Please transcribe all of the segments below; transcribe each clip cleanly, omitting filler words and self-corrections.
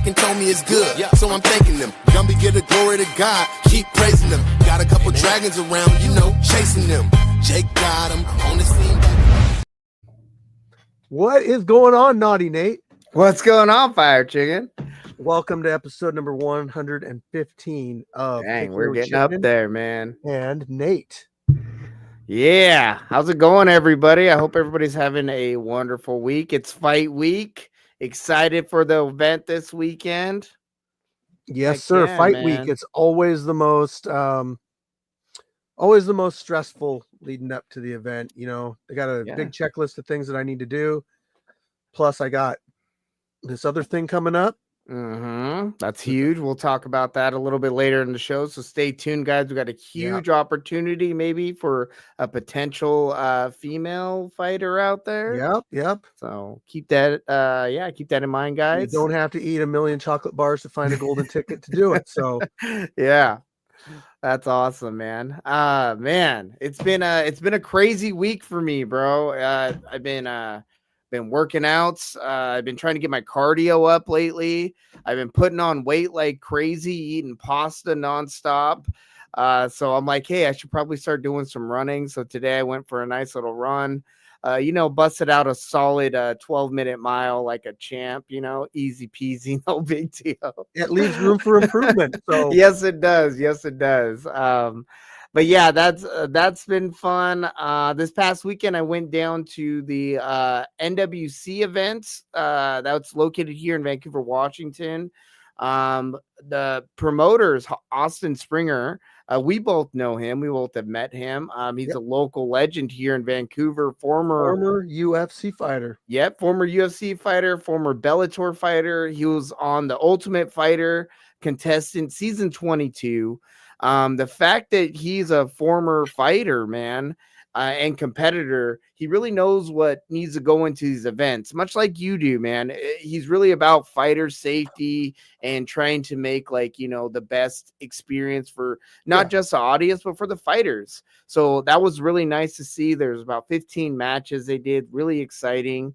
Kickin told me it's good, so I'm thanking them. Gumby give the glory to God, keep praising them. Got a couple dragons around, chasing them. Jake got him on the scene. What is going on, Naughty Nate? What's going on, Fire Chicken? Welcome to episode number 115 of Dang, Kickin we're with getting up Shipman there, man. and Nate. Yeah. How's it going, everybody? I hope everybody's having a wonderful week. It's fight week. Excited for the event this weekend. Yes, Heck sir. yeah, Fight man. week. It's always the most stressful leading up to the event. You know, I got a big checklist of things that I need to do. Plus, I got this other thing coming up. That's huge. We'll talk about that a little bit later in the show. So stay tuned, guys. We got a huge opportunity maybe for a potential female fighter out there. Yep. So keep that keep that in mind, guys. You don't have to eat 1 million chocolate bars to find a golden ticket to do it. So yeah. That's awesome, man. Man, it's been a crazy week for me, bro. I've been working out. I've been trying to get my cardio up lately. I've been putting on weight like crazy, eating pasta nonstop. So I'm like, hey, I should probably start doing some running. So today I went for a nice little run. Busted out a solid 12-minute mile like a champ, easy peasy, no big deal. It leaves room for improvement. So Yes, it does. But yeah, that's been fun. This past weekend, I went down to the NWC event that's located here in Vancouver, Washington. The promoters, Austin Springer, we both know him. We both have met him. He's a local legend here in Vancouver, former UFC fighter. Yep, former UFC fighter, former Bellator fighter. He was on the Ultimate Fighter contestant season 22. The fact that he's a former fighter, man, and competitor, he really knows what needs to go into these events, much like you do, man. He's really about fighter safety and trying to make the best experience for not just the audience, but for the fighters. So that was really nice to see. There's about 15 matches they did, really exciting.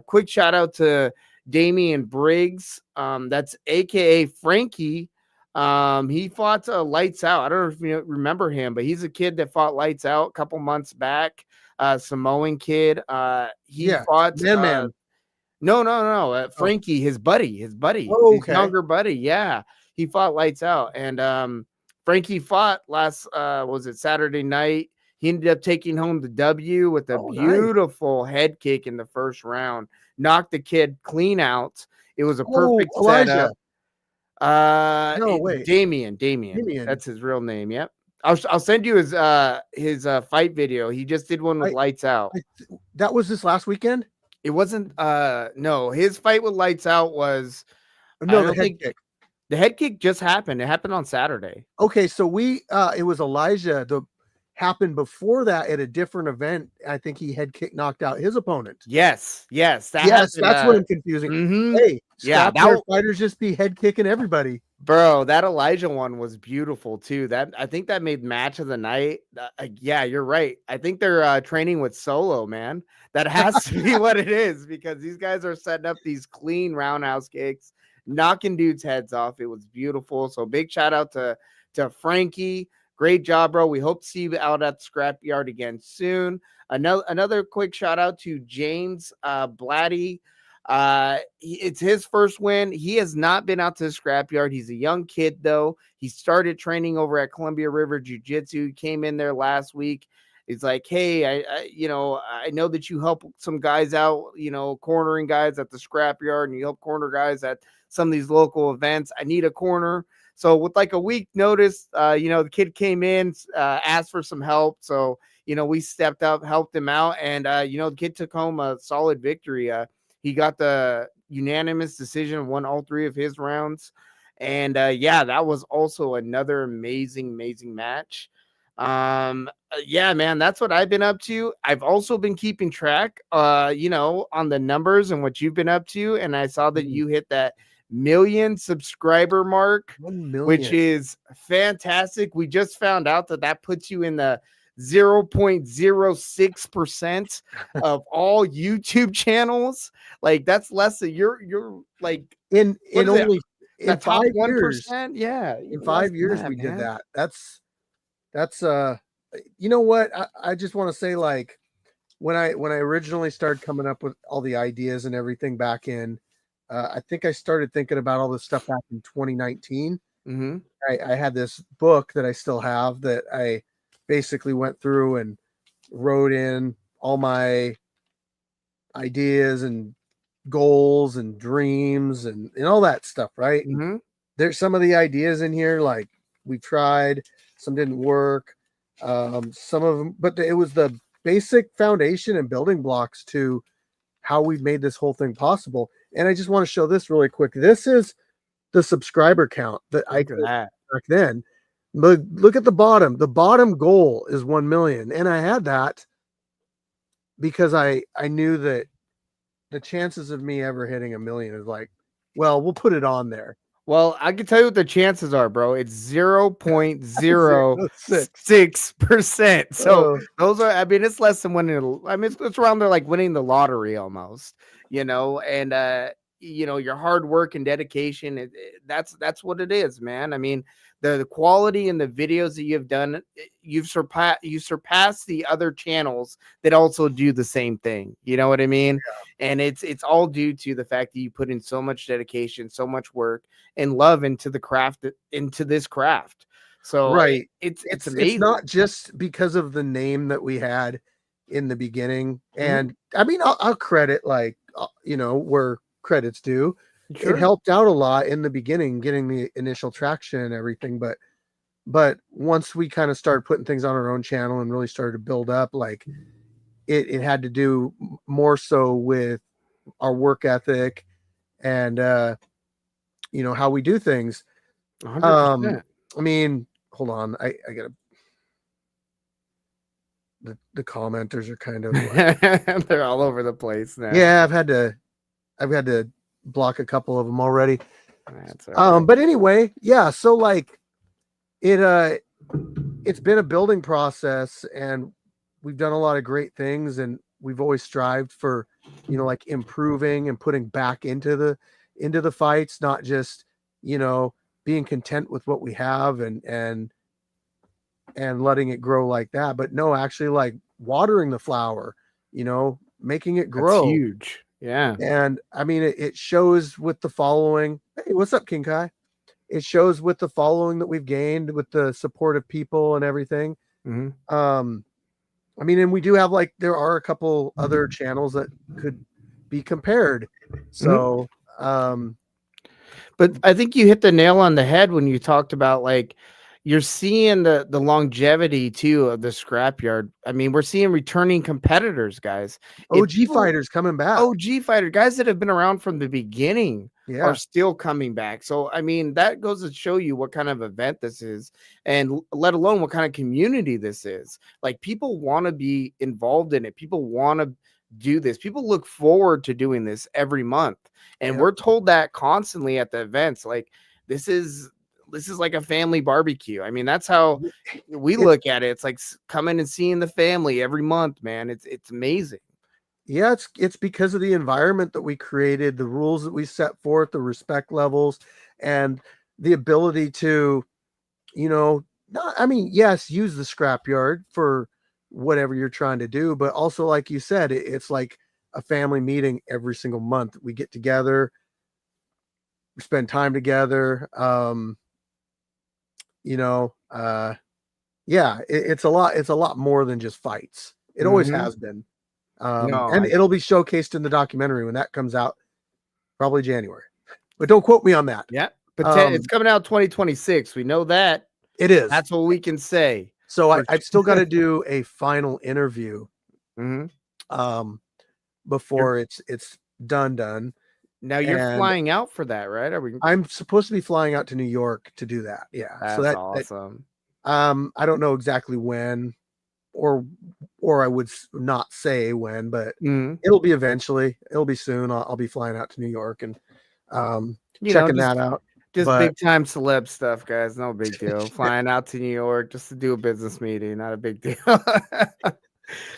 Quick shout out to Damian Briggs. That's AKA Frankie. He fought Lights Out. I don't know if you remember him, but he's a kid that fought Lights Out a couple months back. Samoan kid. He fought Man. No. Frankie, his buddy, Oh, his younger buddy. Yeah, he fought Lights Out, and Frankie fought last was it Saturday night. He ended up taking home the W with a beautiful head kick in the first round. Knocked the kid clean out. It was a perfect setup. Damien. That's his real name. Yep. I'll send you his fight video. He just did one with Lights Out. That was this last weekend? It wasn't no, his fight with Lights Out was the head kick. The head kick just happened. It happened on Saturday. Okay, so it was Elijah. Happened before that at a different event. I think he head kick knocked out his opponent. Yes, that's what I'm confusing. Hey, fighters just be head kicking everybody. Bro, that Elijah one was beautiful too. I think that made match of the night. Yeah, you're right. I think they're training with Solo, man. That has to be what it is, because these guys are setting up these clean roundhouse kicks, knocking dudes' heads off. It was beautiful. So big shout out to Frankie. Great job, bro. We hope to see you out at the scrapyard again soon. Another quick shout out to James Blatty. It's his first win. He has not been out to the scrapyard. He's a young kid, though. He started training over at Columbia River Jiu-Jitsu. He came in there last week. He's like, hey, I know that you help some guys out, cornering guys at the scrapyard, and you help corner guys at some of these local events. I need a corner. So with like a week notice, the kid came in, asked for some help. So, we stepped up, helped him out. And, the kid took home a solid victory. He got the unanimous decision, won all 3 of his rounds. And, that was also another amazing match. Yeah, man, that's what I've been up to. I've also been keeping track, on the numbers and what you've been up to. And I saw that you hit that 1 million subscriber mark, 1 million. which is fantastic. We just found out that puts you in the 0.06% of all YouTube channels. Like that's less than you're like in only it? in The top 5 years. 1%. Yeah. In Less 5 than years that, we did man. that. That's you know what? I just want to say, like, when I originally started coming up with all the ideas and everything back in, I think I started thinking about all this stuff back in 2019. Mm-hmm. I had this book that I still have that I basically went through and wrote in all my ideas and goals and dreams and all that stuff, right? And Mm-hmm. there's some of the ideas in here, like we tried, some didn't work, some of them, but it was the basic foundation and building blocks to how we've made this whole thing possible. And I just want to show this really quick. This is the subscriber count that I Look at did that. back then. Look at the bottom. The bottom goal is 1 million. And I had that because I knew that the chances of me ever hitting 1 million is like, well, we'll put it on there. Well, I can tell you what the chances are, bro. It's 0.06. 0.06%. So Oh, those are, I mean, it's less than winning. I mean, it's around there like winning the lottery almost, and your hard work and dedication. That's what it is, man. I mean, the quality and the videos that you've done, you surpass the other channels that also do the same thing. You know what I mean? And it's all due to the fact that you put in so much dedication, so much work and love into this craft. So right. it's It's amazing. not just because of the name that we had in the beginning. Mhm. And I mean, I'll credit, like, where credit's due. Sure. It helped out a lot in the beginning, getting the initial traction and everything. But once we kind of started putting things on our own channel and really started to build up, like, it had to do more so with our work ethic and how we do things. 100%. I mean, hold on, I gotta, the commenters are kind of like, They're all over the place now. yeah, I've had to block a couple of them already. That's all right. But anyway, yeah, so like it's been a building process, and we've done a lot of great things, and we've always strived for, like, improving and putting back into the fights, not just, being content with what we have and letting it grow like that, but no, actually, like, watering the flower, making it That's grow. huge. Yeah. And I mean, it shows with the following. Hey, what's up, King Kai? It shows with the following that we've gained, with the support of people and everything. Mhm. I mean, and we do have, like, there are a couple other channels that could be compared. So, But I think you hit the nail on the head when you talked about, like, you're seeing the longevity too of the scrapyard. I mean, we're seeing returning competitors, guys. If OG fighters coming back. OG fighter guys that have been around from the beginning Yeah. are still coming back. So I mean, that goes to show you what kind of event this is, and let alone what kind of community this is. Like, people want to be involved in it. People want to do this. People look forward to doing this every month. And Yep. we're told that constantly at the events. Like, this is like a family barbecue. I mean, that's how we look at it. It's like coming and seeing the family every month, man. It's amazing. Yeah, it's because of the environment that we created, the rules that we set forth, the respect levels, and the ability to, I mean, yes, use the scrapyard for whatever you're trying to do, but also, like you said, it's like a family meeting every single month. We get together, we spend time together. Yeah, it's a lot. It's a lot more than just fights. It always has been. And it'll be showcased in the documentary when that comes out, probably January. But don't quote me on that. Yeah, but it's coming out 2026. We know that. It is. That's what we can say. So I've still got to do a final interview before it's done. Now you're flying out for that, right? I'm supposed to be flying out to New York to do that. Yeah. That's awesome. I don't know exactly when, or I would not say when, but it'll be eventually. It'll be soon. I'll be flying out to New York and checking that out. Just but big time celeb stuff, guys. No big deal. Flying out to New York just to do a business meeting, not a big deal.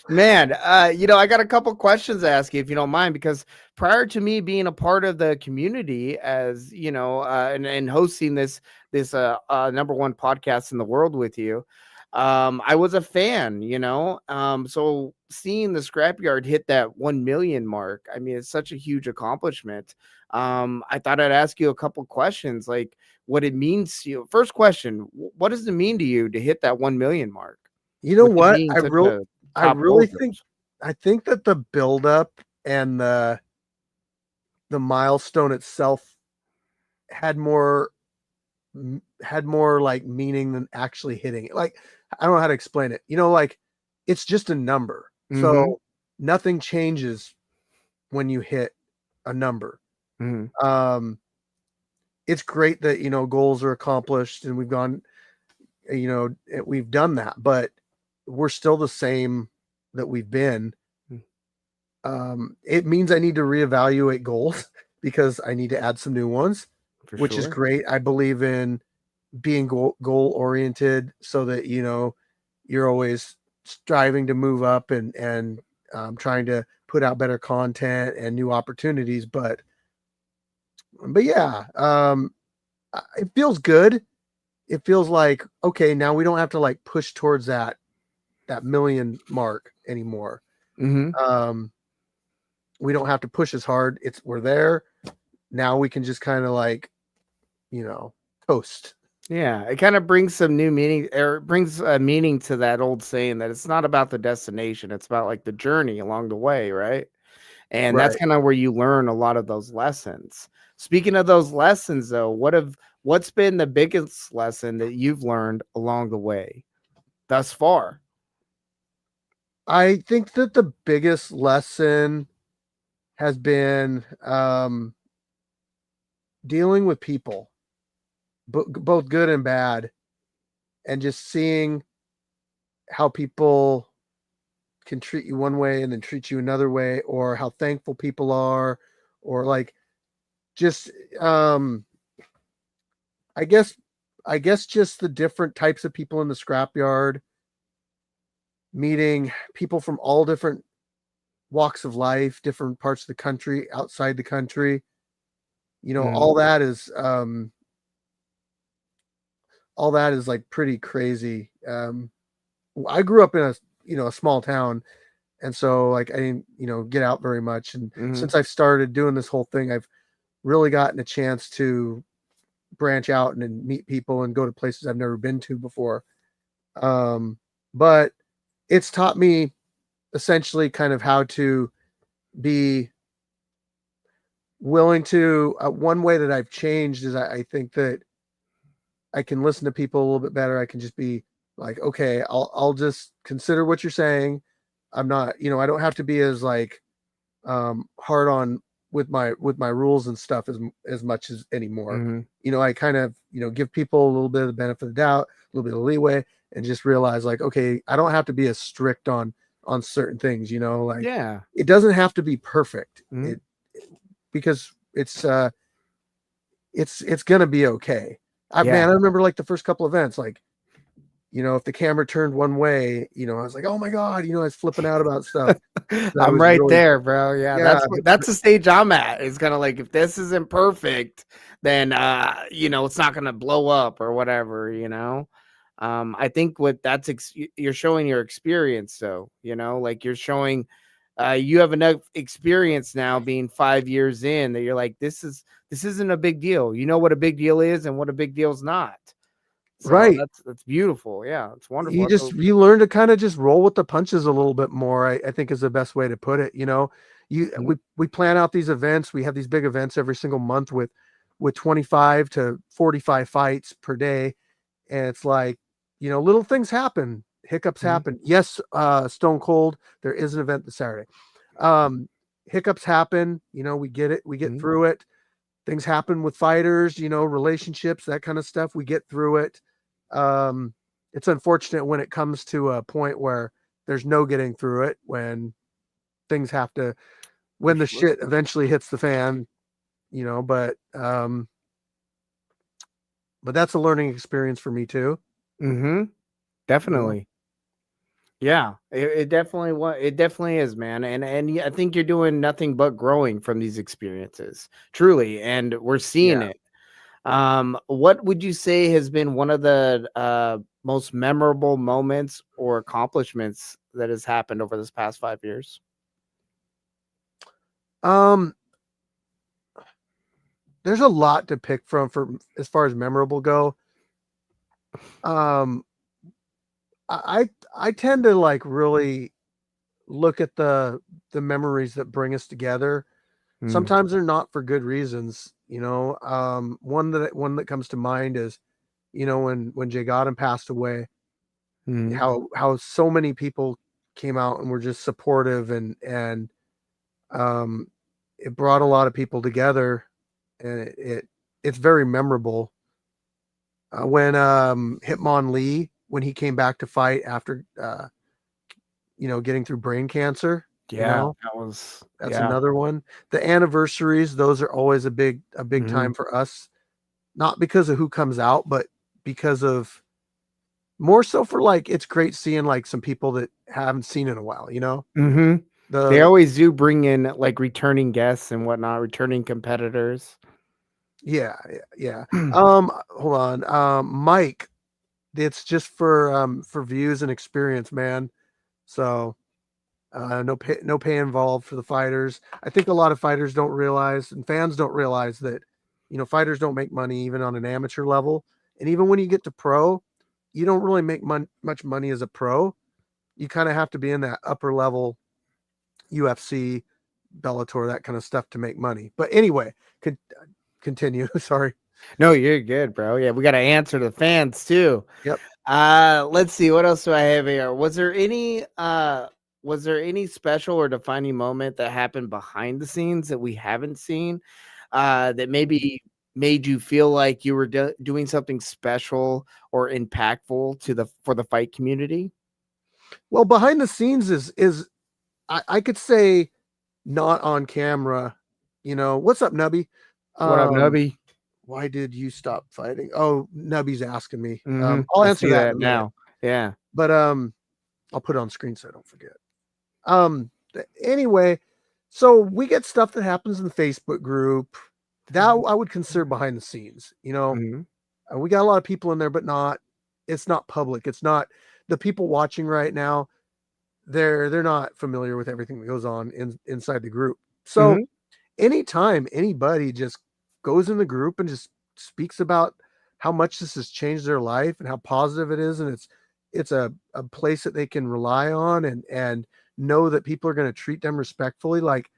Man, I got a couple questions to ask you if you don't mind, because prior to me being a part of the community, as and hosting this number one podcast in the world with you, I was a fan, so seeing the scrapyard hit that 1 million mark, I mean, it's such a huge accomplishment. I thought I'd ask you a couple questions, like what it means to you. First question, what does it mean to you to hit that 1 million mark? you know With it what? being such a I top really dojo. I think that the buildup and the milestone itself had more like meaning than actually hitting it. Like, I don't know how to explain it. Like, it's just a number. Mhm, So nothing changes when you hit a number. mhm, It's great that, goals are accomplished and we've gone, we've done that, but we're still the same that we've been. mm, It means I need to reevaluate goals because I need to add some new ones, for which is sure. great. I believe in being goal oriented so that, you're always striving to move up and trying to put out better content and new opportunities. But yeah, it feels good. It feels like, okay, now we don't have to like push towards that million mark anymore. Mhm. Um, we don't have to push as hard. We're there. Now we can just kind of like, coast. Yeah, it kinda brings some new meaning, or it brings a meaning to that old saying that it's not about the destination, it's about, like, the journey along the way, right? And that's Right. kinda where you learn a lot of those lessons. Speaking of those lessons, though, what's been the biggest lesson that you've learned along the way thus far? I think that the biggest lesson has been dealing with people, both good and bad, and just seeing how people can treat you one way and then treat you another way, or how thankful people are, or like just I guess just the different types of people in the scrapyard, meeting people from all different walks of life, different parts of the country, outside the country. Mhm, All that is like pretty crazy. I grew up in a small town, and so like I didn't get out very much. And mhm. since I've started doing this whole thing, I've really gotten a chance to branch out and meet people and go to places I've never been to before. But it's taught me essentially kind of how to be willing to. One way that I've changed is I think that I can listen to people a little bit better. I can just be like, okay, I'll just consider what you're saying. I'm not, I don't have to be as like hard on with my rules and stuff as much as anymore. Mhm. I kind of, give people a little bit of the benefit of the doubt, a little bit of leeway, and just realize like, okay, I don't have to be as strict on certain things, like Yeah. it doesn't have to be perfect. Mhm. Because it's gonna be okay. Yeah. Man, I remember like the first couple events, like, if the camera turned one way, I was like, oh my God, I was flipping out about stuff that I I'm was right really, there, bro. Yeah, yeah, that's the stage I'm at. It's kinda like, if this isn't perfect, then, it's not gonna blow up or whatever, you know? I think what that's you're showing your experience, so, like, you're showing, you have enough experience now being 5 years in that you're like, this isn't a big deal. You know what a big deal is and what a big deal is not. So right. that's beautiful. Yeah, it's wonderful. You learn to kind of just roll with the punches a little bit more. I think is the best way to put it. Mhm, We plan out these events. We have these big events every single month with 25 to 45 fights per day, and it's like, little things happen, hiccups mhm, happen. Yes, Stone Cold, there is an event this Saturday. Um, Hiccups happen. We get it. We get mhm, through it. Things happen with fighters. Relationships, that kind of stuff. We get through it. Um, it's unfortunate when it comes to a point where there's no getting through it, when things have to, for when the sure. shit eventually hits the fan, but but that's a learning experience for me too. Mm-hmm. Definitely. Yeah, it definitely it definitely is, man. And I think you're doing nothing but growing from these experiences, truly, and we're seeing Yeah. it. What would you say has been one of the most memorable moments or accomplishments that has happened over this past 5 years? Um, there's a lot to pick from for as far as memorable go. Um, I tend to like really look at the memories that bring us together. Mm, Sometimes they're not for good reasons, you know. One that comes to mind is, you know, when Jay Godden passed away, mm, how so many people came out and were just supportive, and um it brought a lot of people together, and it's very memorable. When Hitmon Lee, when he came back to fight after you know, getting through brain cancer, you yeah, know, that was that's yeah. another one. The anniversaries, those are always a big Mhm. time for us, not because of who comes out, but because of more so for like it's great seeing like some people that haven't seen in a while, you know? Mhm. They The always do bring in like returning guests and whatnot, returning competitors. Yeah, yeah, yeah. Hold on. Mike, it's just for views and experience, man. So no pay involved for the fighters. I think a lot of fighters don't realize, and fans don't realize that, you know, fighters don't make money even on an amateur level. And even when you get to pro, you don't really make much money as a pro. You kind of have to be in that upper level UFC, Bellator, that kind of stuff to make money. But anyway, could continue. Sorry. No, you're good, bro. Yeah, we got to answer the fans too. Yep. Let's see, what else do I have here? Was there any special or defining moment that happened behind the scenes that we haven't seen that maybe made you feel like you were doing something special or impactful to the for the fight community? Well, behind the scenes is I could say not on camera. You know, what's up, Nubby? What up, Um, Nubby? why did you stop fighting? Oh, Nubby's asking me. Mhm. I'll I answer see that in a that minute. now. Yeah. But I'll put it on screen so I don't forget. Anyway, so we get stuff that happens in the Facebook group that I would consider behind the scenes. You know, Mhm. we got a lot of people in there, but it's not public. It's not the people watching right now. They're not familiar with everything that goes on inside the group. So Mhm. anytime anybody just goes in the group and just speaks about how much this has changed their life and how positive it is, and it's a place that they can rely on, and know that people are going to treat them respectfully, like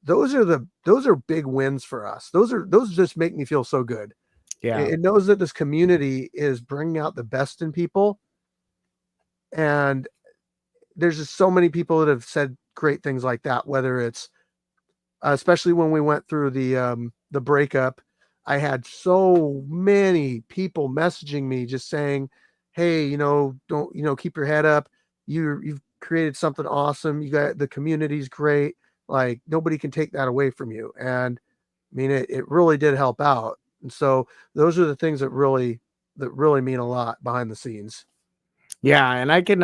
those are big wins for us. Those just make me feel so good. Yeah. It knows that this community is bringing out the best in people, and there's just so many people that have said great things like that, whether it's especially when we went through the breakup. I had so many people messaging me just saying, hey, you know, don't, you know, keep your head up. You've created something awesome. You got, the community's great. Like nobody can take that away from you. And I mean, it really did help out. And so those are the things that really mean a lot behind the scenes. Yeah, and I can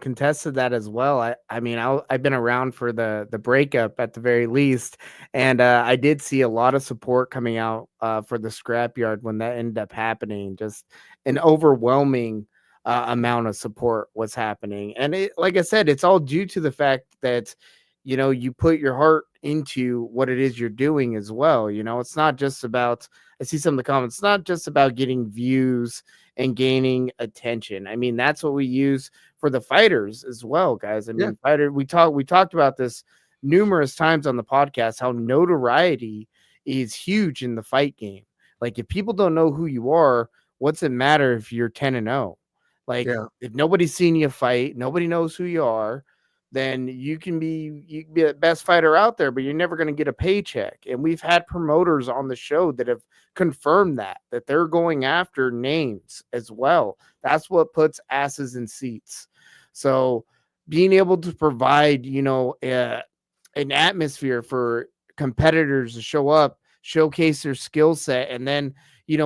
contest to that as well. I mean, I've been around for the breakup at the very least, and I did see a lot of support coming out for the scrapyard when that ended up happening. Just an overwhelming amount of support was happening, and it, like I said, it's all due to the fact that you put your heart into what it is you're doing as well. It's not just about. I see some of the comments. It's not just about getting views and gaining attention. I mean, that's what we use for the fighters as well, guys. I Yeah. mean, we talked about this numerous times on the podcast, how notoriety is huge in the fight game. Like if people don't know who you are, what's it matter if you're 10-0? Like Yeah. if nobody's seen you fight, nobody knows who you are, then you can be the best fighter out there, but you're never going to get a paycheck. And we've had promoters on the show that have confirmed that they're going after names as well. That's what puts asses in seats. So being able to provide, an atmosphere for competitors to show up, showcase their skill set, and then,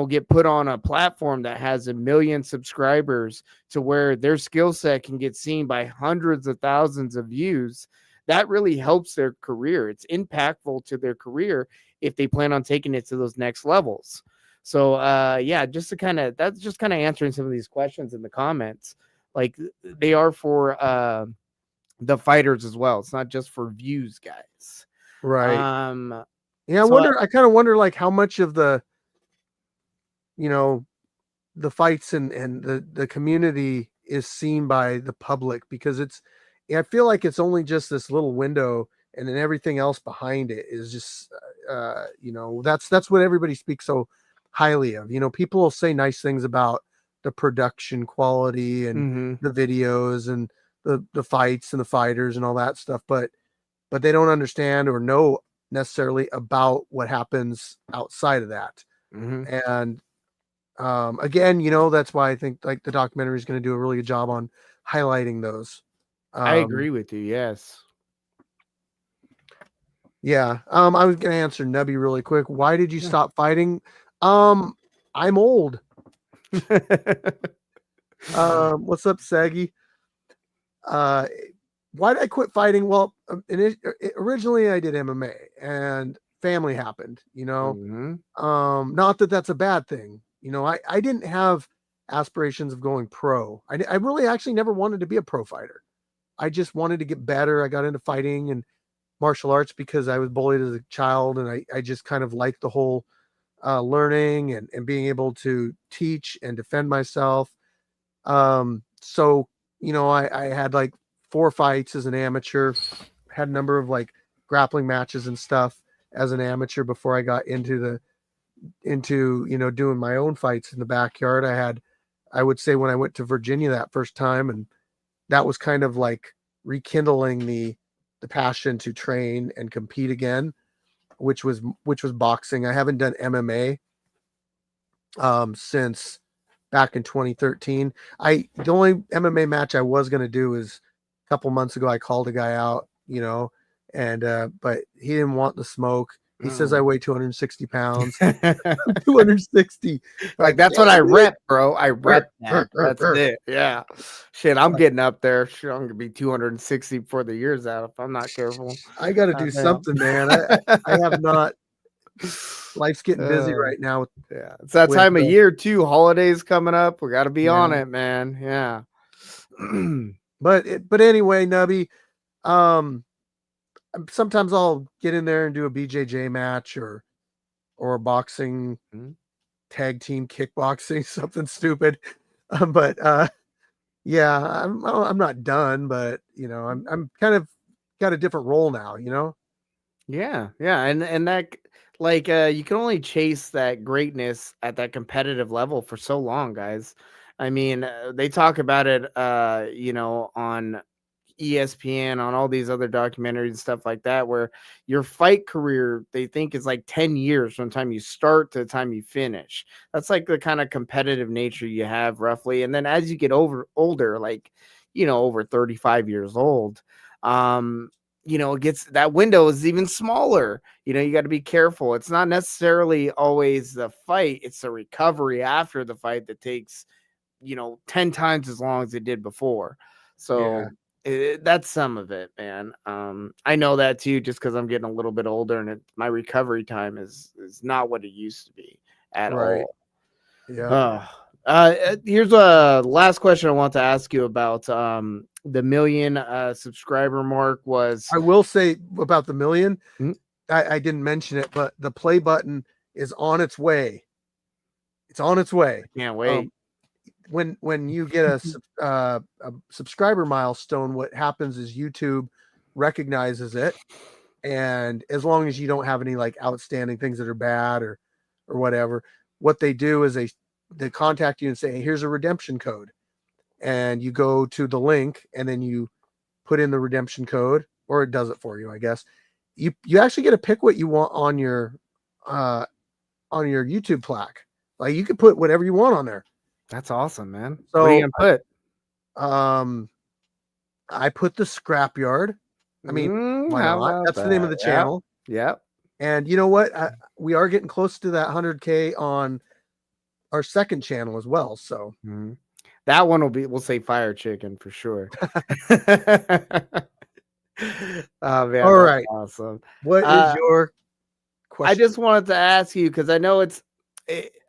get put on a platform that has 1 million subscribers to where their skill set can get seen by hundreds of thousands of views, that really helps their career. It's impactful to their career if they plan on taking it to those next levels. So, that's just kind of answering some of these questions in the comments. Like, they are for the fighters as well. It's not just for views, guys. Right. Um, Yeah, so I kind of wonder like how much of the, the fights and the community is seen by the public, because I feel like it's only just this little window, and then everything else behind it is just that's what everybody speaks so highly of. People will say nice things about the production quality and mhm. the videos and the fights and the fighters and all that stuff, but they don't understand or know necessarily about what happens outside of that. And again, that's why I think like the documentary is going to do a really good job on highlighting those. I agree with you. Yes. Yeah. I was going to answer Nubby really quick. Why did you stop fighting? I'm old. What's up, Saggy? Why did I quit fighting? Well, originally I did MMA, and family happened, not that that's a bad thing. I didn't have aspirations of going pro. I really actually never wanted to be a pro fighter. I just wanted to get better. I got into fighting and martial arts because I was bullied as a child, and I just kind of liked the whole learning and being able to teach and defend myself. So, I had like 4 fights as an amateur, had a number of like grappling matches and stuff as an amateur before I got into doing my own fights in the backyard. I would say when I went to Virginia that first time, and that was kind of like rekindling the passion to train and compete again, which was boxing. I haven't done MMA since back in 2013. The only MMA match I was going to do is a couple months ago. I called a guy out, and but he didn't want the smoke. He says I weigh 260 pounds. 260. Like, that's what I rep, bro. I rep that. That's it. Yeah. Shit, I'm getting up there. Shit, I'm gonna be 260 before the year's out if I'm not careful. I got to do something, man. I have not. Life's getting busy right now. Yeah, it's that time of year too. Holidays coming up. We got to be on it, man. Yeah. But anyway, Nubby, sometimes I'll get in there and do a BJJ match or a boxing tag team kickboxing, something stupid. But yeah, I'm not done, but I'm kind of got a different role now, Yeah, and that, like, you can only chase that greatness at that competitive level for so long, guys. I mean, they talk about it, on ESPN, on all these other documentaries and stuff like that, where your fight career, they think, is like 10 years from the time you start to the time you finish. That's like the kind of competitive nature you have, roughly. And then as you get older, like, over 35 years old, it gets, that window is even smaller. You got to be careful. It's not necessarily always the fight, it's the recovery after the fight that takes 10 times as long as it did before. So that's some of it, man. I know that too, just because I'm getting a little bit older, and my recovery time is not what it used to be at all. Yeah. Here's a last question I want to ask you about. The 1 million subscriber mark was. I will say about the 1 million. I didn't mention it, but the play button is on its way. It's on its way. I can't wait. When you get a subscriber milestone, what happens is YouTube recognizes it, and as long as you don't have any like outstanding things that are bad or whatever, what they do is they contact you and say, hey, here's a redemption code, and you go to the link and then you put in the redemption code, or it does it for you, I guess. You actually get to pick what you want on your YouTube plaque. Like, you can put whatever you want on there. That's awesome, man. So what are you gonna put? I put the Scrapyard. I mean, why not? That's the name of the channel. Yep. And you know what? We are getting close to that 100K on our second channel as well. So that one we'll say Fire Chicken for sure. Oh man, all that's right. awesome. What is your I question? just wanted to ask you because I know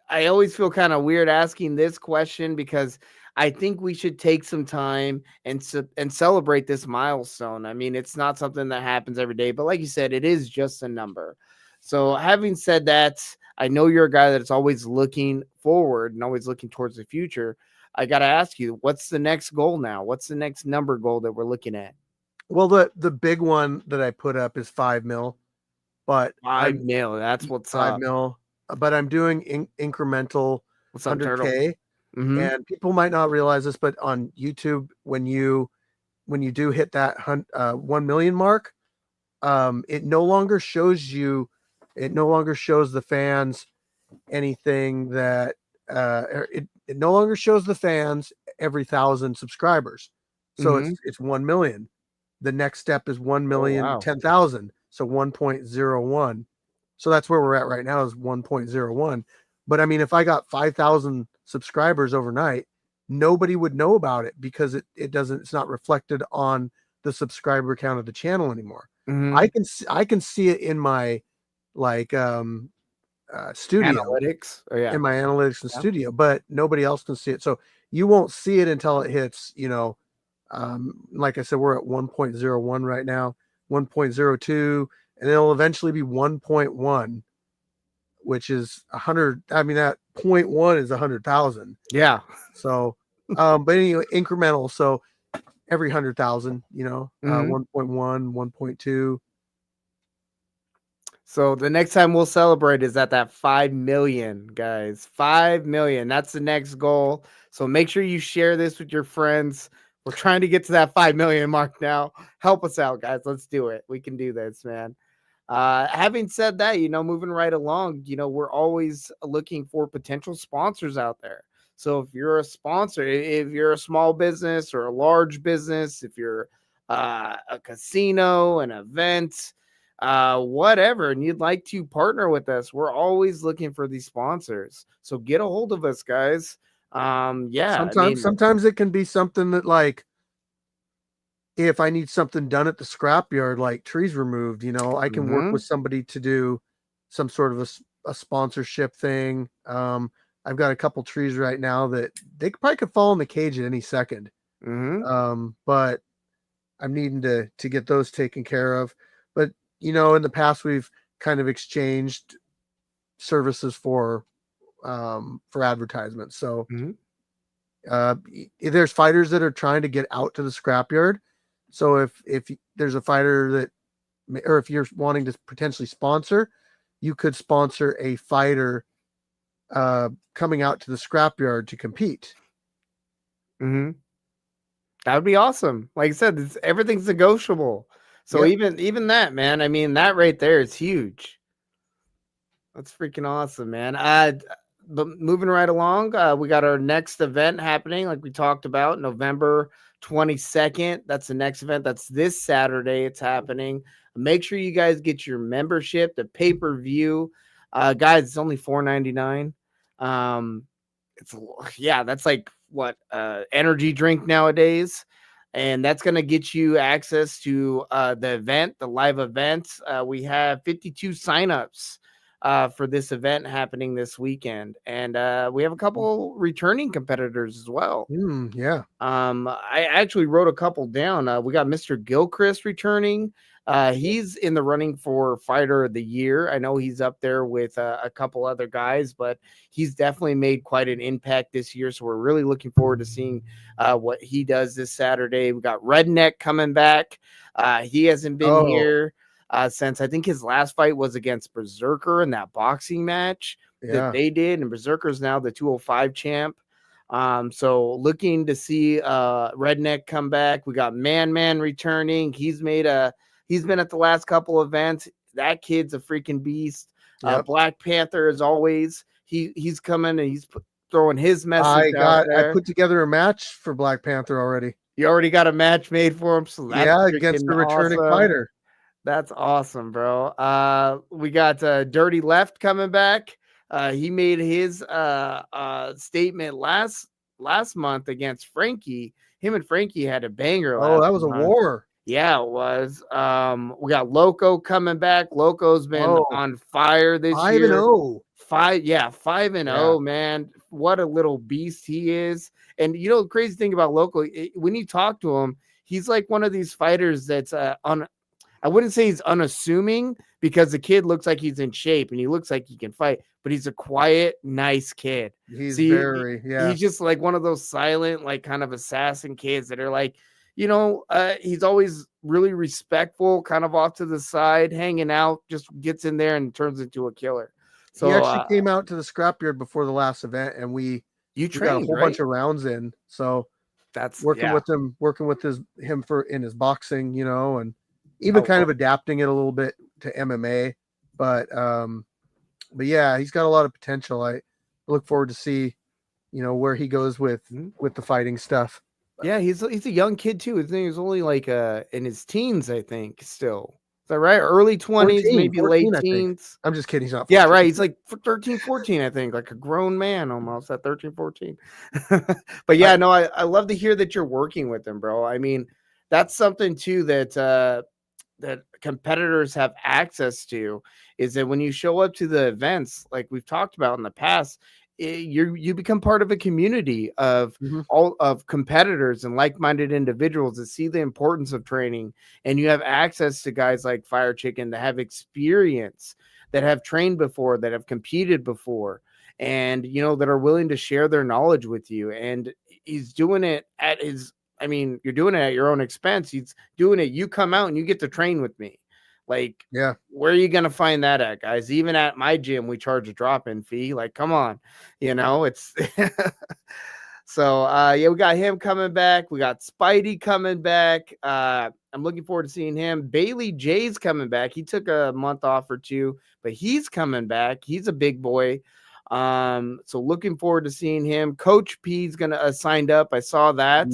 I always feel kind of weird asking this question because I think we should take some time and celebrate this milestone. I mean, it's not something that happens every day, but like you said, it is just a number. So, having said that, I know you're a guy that's always looking forward and always looking towards the future. I got to ask you, what's the next goal now? What's the next number goal that we're looking at? Well, the big one that I put up is 5 mil, but 5 mil. That's what's 5 up. mil, but I'm doing incremental What's up, Turtle? 100K. Mm-hmm. And people might not realize this, but on YouTube, when you do hit that 1 million mark, it no longer shows the fans anything that it no longer shows the fans every 1,000 subscribers. So it's 1 million. The next step is 1 million, wow. 10,000. So 1.01. So that's where we're at right now is 1.01. But I mean, if I got 5,000 subscribers overnight, nobody would know about it because it's not reflected on the subscriber count of the channel anymore. I can see it in my studio, Analytics. Oh, yeah. in my analytics and studio, but nobody else can see it. So you won't see it until it hits, like I said, we're at 1.01 right now, 1.02, and it'll eventually be 1.1, which is 100. I mean, that 0.1 is 100,000. Yeah. So, but anyway, incremental. So every 100,000, 1.1, 1.2. So the next time we'll celebrate is at that 5 million, guys. 5 million. That's the next goal. So make sure you share this with your friends. We're trying to get to that 5 million mark now. Help us out, guys. Let's do it. We can do this, man. Having said that, moving right along, we're always looking for potential sponsors out there. So if you're a sponsor, if you're a small business or a large business, if you're a casino, an event, whatever, and you'd like to partner with us, we're always looking for these sponsors. So get a hold of us, guys. Sometimes it can be something that, like, if I need something done at the scrapyard, like trees removed, I can work with somebody to do some sort of a sponsorship thing. I've got a couple trees right now that they probably could fall in the cage at any second. But I'm needing to get those taken care of. But in the past we've kind of exchanged services for advertisements. So there's fighters that are trying to get out to the scrapyard. So if there's a fighter that, or if you're wanting to potentially sponsor, you could sponsor a fighter coming out to the scrapyard to compete. That would be awesome. Like I said, everything's negotiable. So even that, man, I mean, that right there is huge. That's freaking awesome, man. But moving right along, we got our next event happening, like we talked about, November 22nd. That's the next event. That's this Saturday. It's happening. Make sure you guys get your membership, the pay-per-view. Guys, it's only $4.99. That's like what energy drink nowadays. And that's going to get you access to the event, the live event. We have 52 signups for this event happening this weekend. And we have a couple returning competitors as well. I actually wrote a couple down. We got Mr. Gilchrist returning. He's in the running for Fighter of the Year. I know he's up there with a couple other guys, but he's definitely made quite an impact this year. So we're really looking forward to seeing what he does this Saturday. We got Redneck coming back. He hasn't been here since I think his last fight was against Berserker in that boxing match that they did. And Berserker's now the 205 champ. So looking to see Redneck come back. We got Man returning. He's been at the last couple events. That kid's a freaking beast. Black Panther, as always, he's coming and he's throwing his message out there. I put together a match for Black Panther already. You already got a match made for him, so that's against the returning fighter. That's awesome, bro. We got Dirty Left coming back. He made his statement last month against Frankie. Him and Frankie had a banger Oh, last that was a month. war. Yeah, it was. We got Loco coming back. Loco's been on fire this 5 year. and 0. 5-0, man. What a little beast he is. And you know, the crazy thing about Loco, when you talk to him, he's like one of these fighters that's I wouldn't say he's unassuming because the kid looks like he's in shape and he looks like he can fight, but he's a quiet, nice kid. He's See, he's just like one of those silent, like kind of assassin kids that are like, he's always really respectful, kind of off to the side, hanging out, just gets in there and turns into a killer. So he actually came out to the scrapyard before the last event, and we got a whole bunch of rounds in. So that's working with him in his boxing, and even kind of adapting it a little bit to MMA. But yeah, he's got a lot of potential. I look forward to see, where he goes with the fighting stuff. Yeah, he's a young kid too. His name is only like in his teens, I think. Still, is that right? Early 20s, maybe 14, late teens. I'm just kidding. He's not 14. Yeah, right. He's He's like 13, 14, I think, like a grown man almost at 13, 14. But yeah, no, I love to hear that you're working with him, bro. I mean, that's something too that competitors have access to, is that when you show up to the events, like we've talked about in the past, you become part of a community of all of competitors and like-minded individuals that see the importance of training, and you have access to guys like Fire Chicken that have experience, that have trained before, that have competed before, and that are willing to share their knowledge with you. And he's doing it at his, I mean, you're doing it at your own expense. He's doing it. You come out and you get to train with me. Like, yeah, where are you going to find that at, guys? Even at my gym, we charge a drop-in fee. Like, come on, it's so, we got him coming back. We got Spidey coming back. I'm looking forward to seeing him. Bailey J's coming back. He took a month off or two, but he's coming back. He's a big boy. So looking forward to seeing him. Coach P's gonna signed up. I saw that.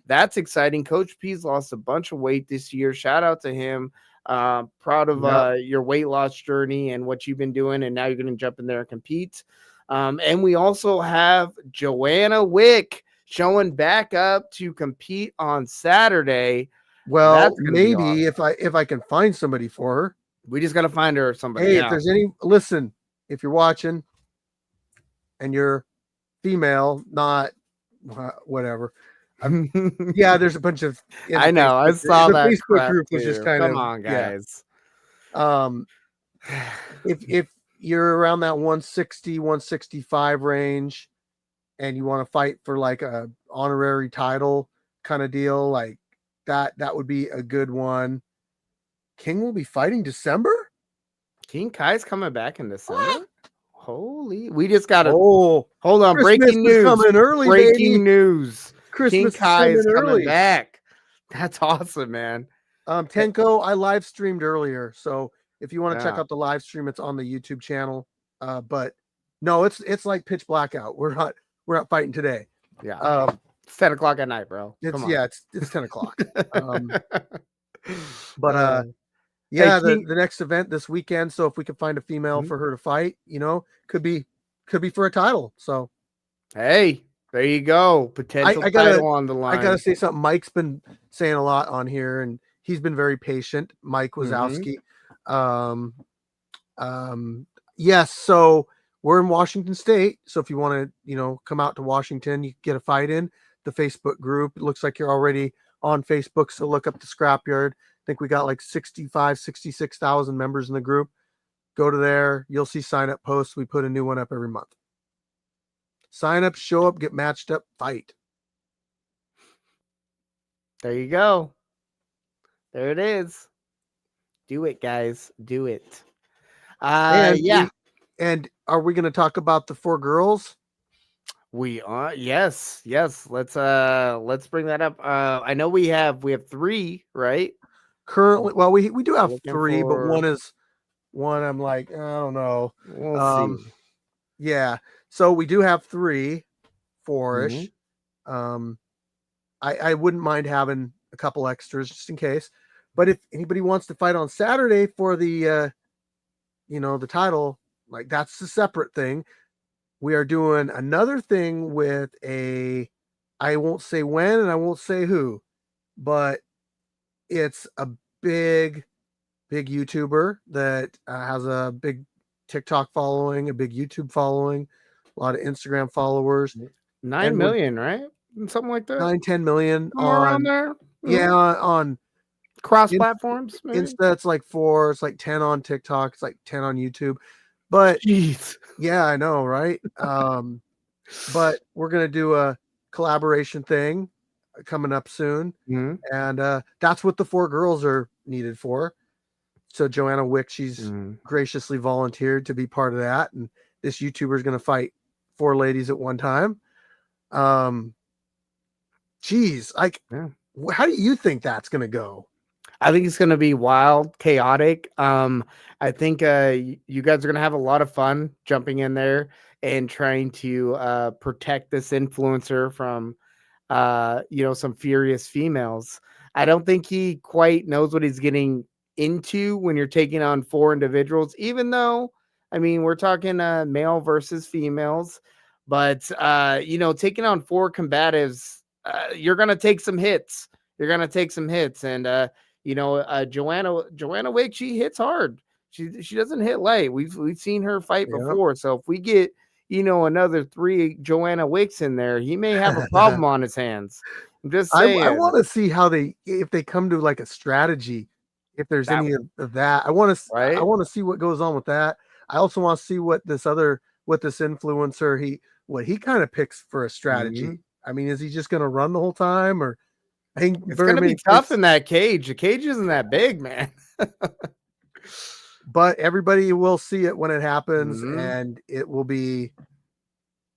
That's exciting. Coach P's lost a bunch of weight this year. Shout out to him. Proud of your weight loss journey and what you've been doing, and now you're gonna jump in there and compete. And we also have Joanna Wick showing back up to compete on Saturday. Well, maybe awesome. if I can find somebody for her. We just gotta find her somebody. Hey, if there's listen, if you're watching and you're female, not whatever. Yeah, there's a bunch of. I know. I saw that. The Facebook group was just kind of. Come on, guys. Yeah. If you're around that 160, 165 range, and you want to fight for like a honorary title kind of deal, like that would be a good one. King will be fighting December. King Kai's coming back in December. What? Holy! We just got to. Oh, hold on! Christmas breaking news! Coming early, breaking news! Christmas King Kai's coming back. That's awesome, man. Tenko, I live streamed earlier, so if you want to check out the live stream, it's on the YouTube channel. But no, it's like pitch blackout. We're not fighting today. Yeah. It's 10 o'clock at night, bro. It's 10 o'clock. But yeah, the next event this weekend. So if we can find a female for her to fight, could be for a title. So hey, there you go. Potential title on the line. I gotta say something. Mike's been saying a lot on here, and he's been very patient. Mike Wazowski. Yes, so we're in Washington State. So if you want to, come out to Washington, you can get a fight in the Facebook group. It looks like you're already on Facebook. So look up the Scrapyard. I think we got like 66,000 members in the group. Go to there. You'll see sign up posts. We put a new one up every month. Sign up, show up, get matched up, fight. There you go. There it is. Do it, guys. Do it. And are we going to talk about the 4 girls? We are. Yes. Let's bring that up. I know we have 3, right? Currently, well, we do have 3, but one I'm like, I don't know. We'll see. Yeah. So we do have 3, 4-ish. I wouldn't mind having a couple extras just in case. But if anybody wants to fight on Saturday for the the title, like that's a separate thing. We are doing another thing with I won't say when and I won't say who, but it's a big YouTuber that has a big TikTok following, a big YouTube following, a lot of Instagram followers, 9 and we're million, right? Something like that. 9-10 million Somewhere around on there. on Cross platforms, maybe. Insta. It's like 4. It's like 10 on TikTok. It's like 10 on YouTube. But Jeez. yeah, I know, right? But we're gonna do a collaboration thing coming up soon, and that's what the 4 girls are needed for. So Joanna Wick, she's graciously volunteered to be part of that, and this YouTuber is going to fight 4 ladies at one time. Geez, like, how do you think that's going to go? I think it's going to be wild, chaotic. I think you guys are going to have a lot of fun jumping in there and trying to protect this influencer from, some furious females. I don't think he quite knows what he's getting into when you're taking on 4 individuals, even though, I mean, we're talking male versus females, but, taking on 4 combatives, you're going to take some hits. You're going to take some hits. And, Joanna Wick, she hits hard. She doesn't hit light. We've seen her fight before. So if we get, another 3 Joanna Wicks in there, he may have a problem on his hands. I'm just saying. I want to see how if they come to like a strategy, if there's any of that. I want to see what goes on with that. I also want to see what this influencer what he kind of picks for a strategy. I mean, is he just going to run the whole time, or I think it's going to be tough in that cage. The cage isn't that big, man. But everybody will see it when it happens, and it will be,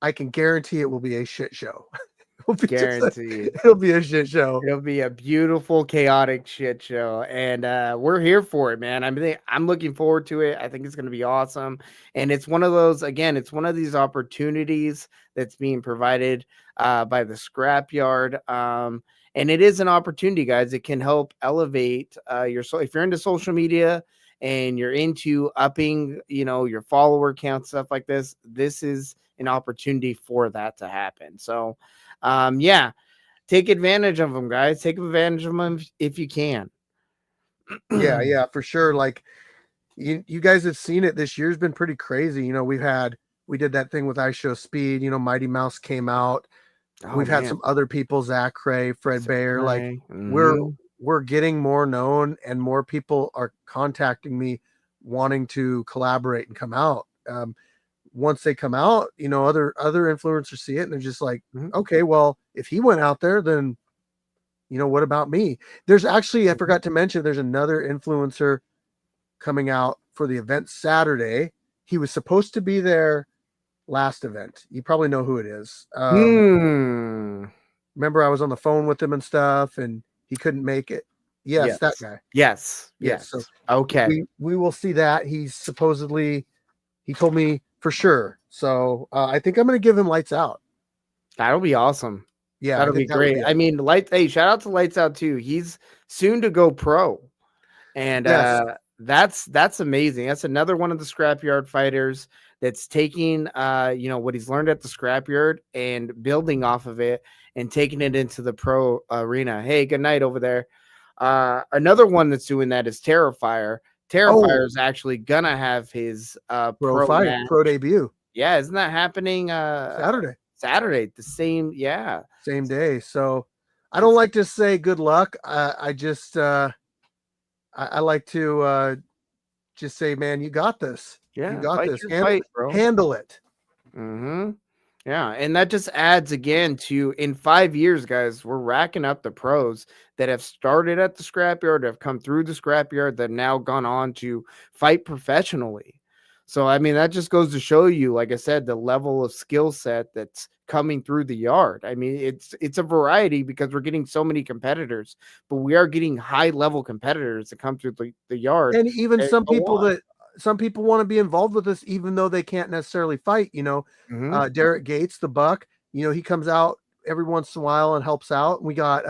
I can guarantee it will be a shit show. Guaranteed. It'll be a shit show. It'll be a beautiful, chaotic shit show. And we're here for it, man. I mean, I'm looking forward to it. I think it's going to be awesome. And it's one of those, again, it's one of these opportunities that's being provided by the Scrapyard. And it is an opportunity, guys. It can help elevate if you're into social media and you're into upping, your follower count, stuff like this, this is an opportunity for that to happen. So, take advantage of them, guys. Take advantage of them if you can. Yeah, for sure. Like you guys have seen it. This year's been pretty crazy. We did that thing with I Show Speed. Mighty Mouse came out. We've had some other people, Zach Cray, Fred Bayer. Like we're getting more known, and more people are contacting me wanting to collaborate and come out. Once they come out, other influencers see it and they're just like, okay, well, if he went out there, then, what about me? There's actually, I forgot to mention, there's another influencer coming out for the event Saturday. He was supposed to be there last event. You probably know who it is. Remember I was on the phone with him and stuff, and he couldn't make it. Yes. That guy. Yes. So okay. We will see that. He told me for sure. So I think I'm going to give him Lights Out. That'll be awesome. Yeah, that'll be great. I mean, shout out to Lights Out too. He's soon to go pro, and that's amazing. That's another one of the Scrapyard fighters that's taking what he's learned at the Scrapyard and building off of it and taking it into the pro arena. Hey, good night over there. Another one that's doing that is Terrifier. Terrifier is actually gonna have his pro debut. Yeah, isn't that happening Saturday, the same day. So I don't like to say good luck. I just I like to just say, man, you got this. Yeah, you got this. Bro. Handle it. Yeah, and that just adds again to, in 5 years, guys, we're racking up the pros that have started at the Scrapyard, have come through the Scrapyard, that have now gone on to fight professionally. So, I mean, that just goes to show you, like I said, the level of skill set that's coming through the yard. I mean, it's a variety because we're getting so many competitors, but we are getting high-level competitors that come through the yard. And even some people want to be involved with us, even though they can't necessarily fight. Derek Gates, the Buck, he comes out every once in a while and helps out. We got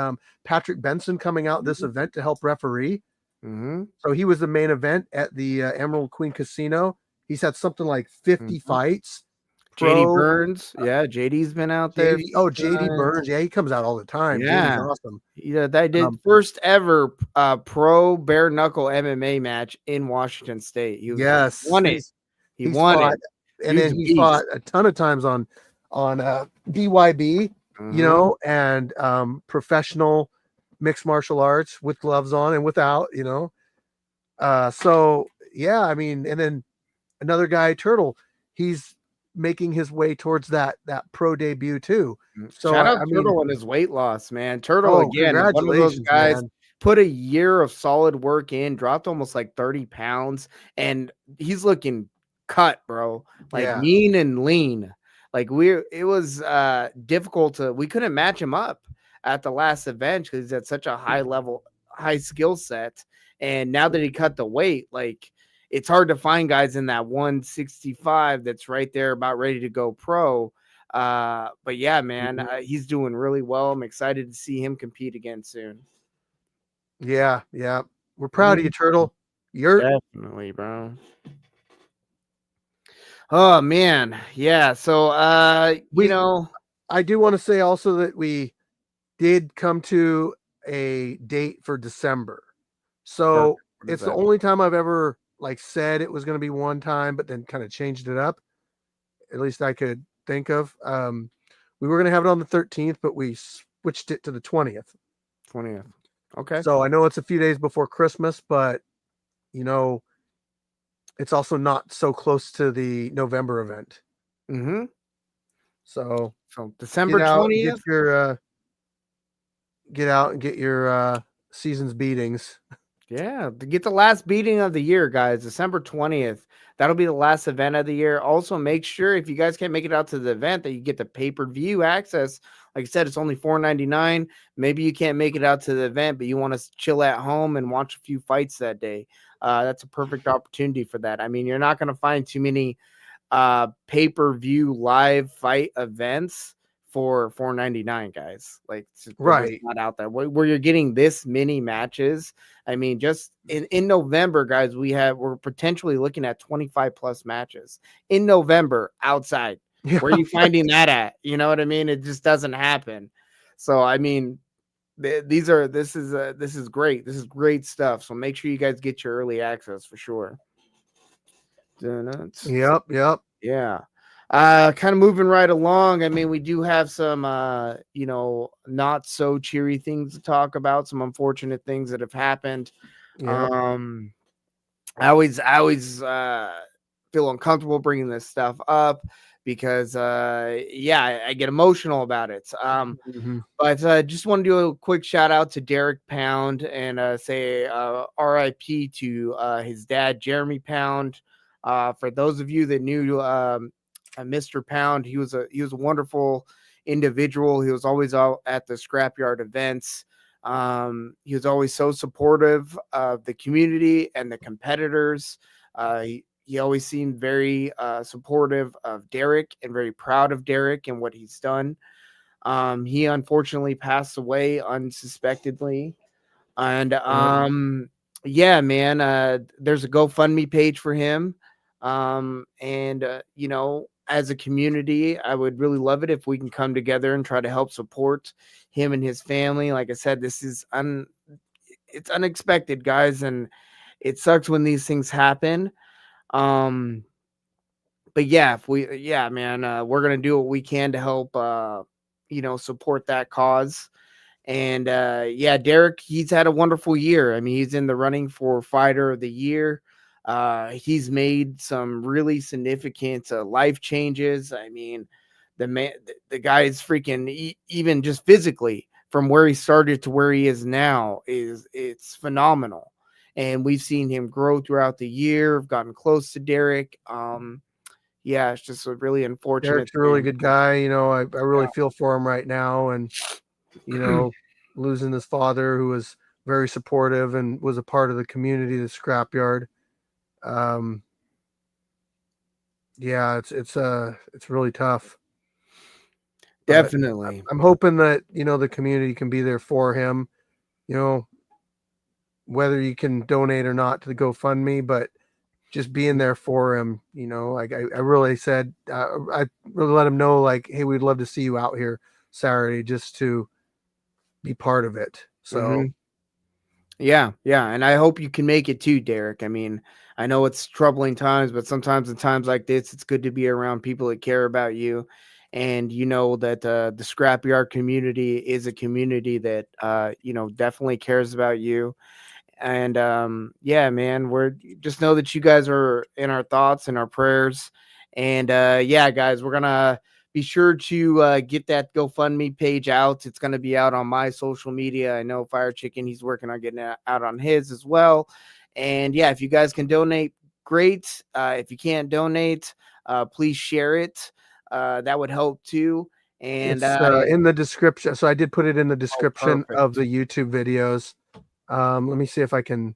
Patrick Benson coming out this event to help referee. Mm-hmm. So he was the main event at the Emerald Queen Casino. He's had something like 50 Mm-hmm. fights. JD Pro Burns, yeah, JD's been out there a JD. Oh, few JD times. Burns. Yeah, he comes out all the time. JD's Yeah, awesome. yeah, they did Um, first ever pro bare knuckle MMA match in Washington State. yes, Won it. He he's won fought, it. and Dude's then a he beast. fought a ton of times on BYB, Mm-hmm. and professional mixed martial arts with gloves on and without, So yeah, I mean, and then another guy, Turtle, he's making his way towards that pro debut too. So Shout out I mean, Turtle and his weight loss, man. Turtle oh, again, one of those congratulations, guys man. put a year of solid work in, dropped almost like 30 pounds, and he's looking cut, bro. Like Yeah. mean and lean. Like it was difficult we couldn't match him up at the last event because he's at such a high level, high skill set. And now that he cut the weight, like it's hard to find guys in that 165 that's right there about ready to go pro. But yeah, man, Mhm. he's doing really well. I'm excited to see him compete again soon. Yeah, yeah. We're proud of you, Turtle. You're Definitely, bro. Oh man, yeah. So we I do want to say also that we did come to a date for December. So what is it's the that? only time I've ever like said it was going to be one time, but then kind of changed it up. At least I could think of. We were going to have it on the 13th, but we switched it to the 20th. 20th. Okay. So I know it's a few days before Christmas, but you know, it's also not so close to the November event. Mm-hmm. So So get December out and 20th. get out and get your season's beatings. Yeah, to get the last beating of the year, guys, December 20th. That'll be the last event of the year. Also, make sure if you guys can't make it out to the event that you get the pay-per-view access. Like I said, it's only $4.99. Maybe you can't make it out to the event, but you want to chill at home and watch a few fights that day. That's a perfect opportunity for that. I mean, you're not going to find too many pay-per-view live fight events for $4.99, guys. Like they're just Right. not out there where you're getting this many matches. I mean, just in November, guys, we're potentially looking at 25 plus matches in November outside. Yeah. Where are you finding that at? You know what I mean? It just doesn't happen. So I mean, this is great. This is great stuff. So make sure you guys get your early access for sure. Yep. Yep. Yeah. Kind of moving right along. I mean, we do have some not so cheery things to talk about, some unfortunate things that have happened. Yep. I always feel uncomfortable bringing this stuff up because I get emotional about it. Mm-hmm. But just want to do a quick shout out to Derek Pound and say RIP to his dad, Jeremy Pound. For those of you that knew Mr. Pound, he was a wonderful individual. He was always out at the scrapyard events. He was always so supportive of the community and the competitors. He always seemed very supportive of Derek and very proud of Derek and what he's done. He unfortunately passed away unsuspectedly. And yeah, man, there's a GoFundMe page for him. As a community, I would really love it if we can come together and try to help support him and his family. Like I said, this is it's unexpected, guys, and it sucks when these things happen. But yeah, man, we're gonna do what we can to help support that cause. And Derek, he's had a wonderful year. I mean, he's in the running for Fighter of the Year. He's made some really significant life changes. I mean, the guy is freaking even just physically from where he started to where he is now it's phenomenal. And we've seen him grow throughout the year. I've gotten close to Derek. It's just a really unfortunate Derek's a really thing. good guy. I really feel for him right now, and losing his father, who was very supportive and was a part of the community, the scrapyard. It's really tough. But Definitely. I'm hoping that the community can be there for him. whether you can donate or not to the GoFundMe, but just being there for him, like I really said, I really let him know, like, hey, we'd love to see you out here Saturday just to be part of it. So Yeah, and I hope you can make it too, Derek. I mean, I know it's troubling times, but sometimes in times like this, it's good to be around people that care about you, and that the scrapyard community is a community that definitely cares about you. And yeah, man, we're just know that you guys are in our thoughts and our prayers. And yeah, guys, we're gonna be sure to get that GoFundMe page out. It's gonna be out on my social media. I know Fire Chicken, he's working on getting it out on his as well. And yeah, if you guys can donate, great. If you can't donate, please share it. That would help too. And it's in the description. So I did put it in the description of perfect. the YouTube videos. Let me see if I can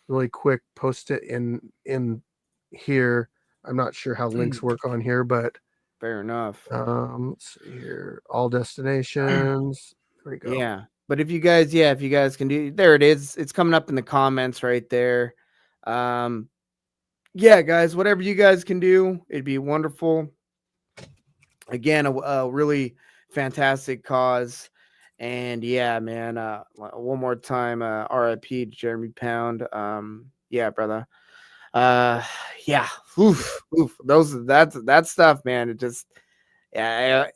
really quick post it in here. I'm not sure how links work on here, but Fair enough. let's see here. All destinations. There we go. Yeah. But if you guys can do, there it is. It's coming up in the comments right there. Um, yeah, guys, whatever you guys can do, it'd be wonderful. Again, a really fantastic cause. And yeah, man, one more time, RIP Jeremy Pound. Yeah, brother. Uh, yeah, that stuff, man. It just, yeah,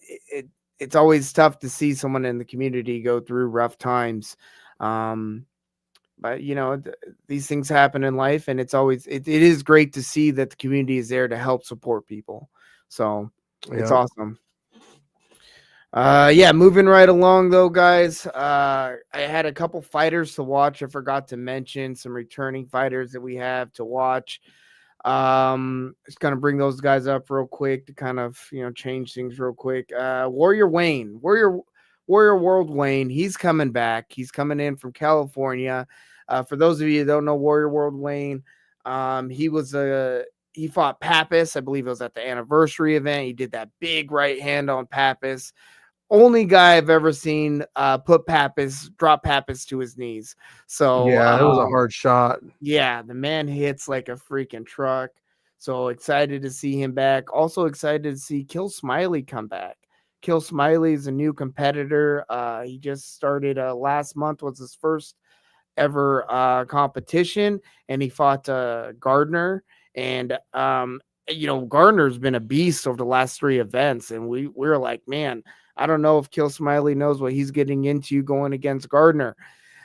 it's always tough to see someone in the community go through rough times. Um, but these things happen in life, and it is great to see that the community is there to help support people. So it's Yeah. awesome. Yeah, moving right along though, guys. I had a couple fighters to watch. I forgot to mention some returning fighters that we have to watch. Just gonna bring those guys up real quick to kind of change things real quick. Warrior Wayne, Warrior World Wayne, he's coming back. He's coming in from California. For those of you that don't know Warrior World Wayne, he fought Pappas. I believe it was at the anniversary event. He did that big right hand on Pappas. Only guy I've ever seen drop Pappas to his knees. So Yeah, it was a hard shot. yeah, the man hits like a freaking truck. So excited to see him back. Also excited to see Kill Smiley come back. Kill Smiley is a new competitor. He just started last month, was his first ever competition, and he fought Gardner. And Gardner's been a beast over the last 3 events, and we were like, man, I don't know if Kill Smiley knows what he's getting into going against Gardner.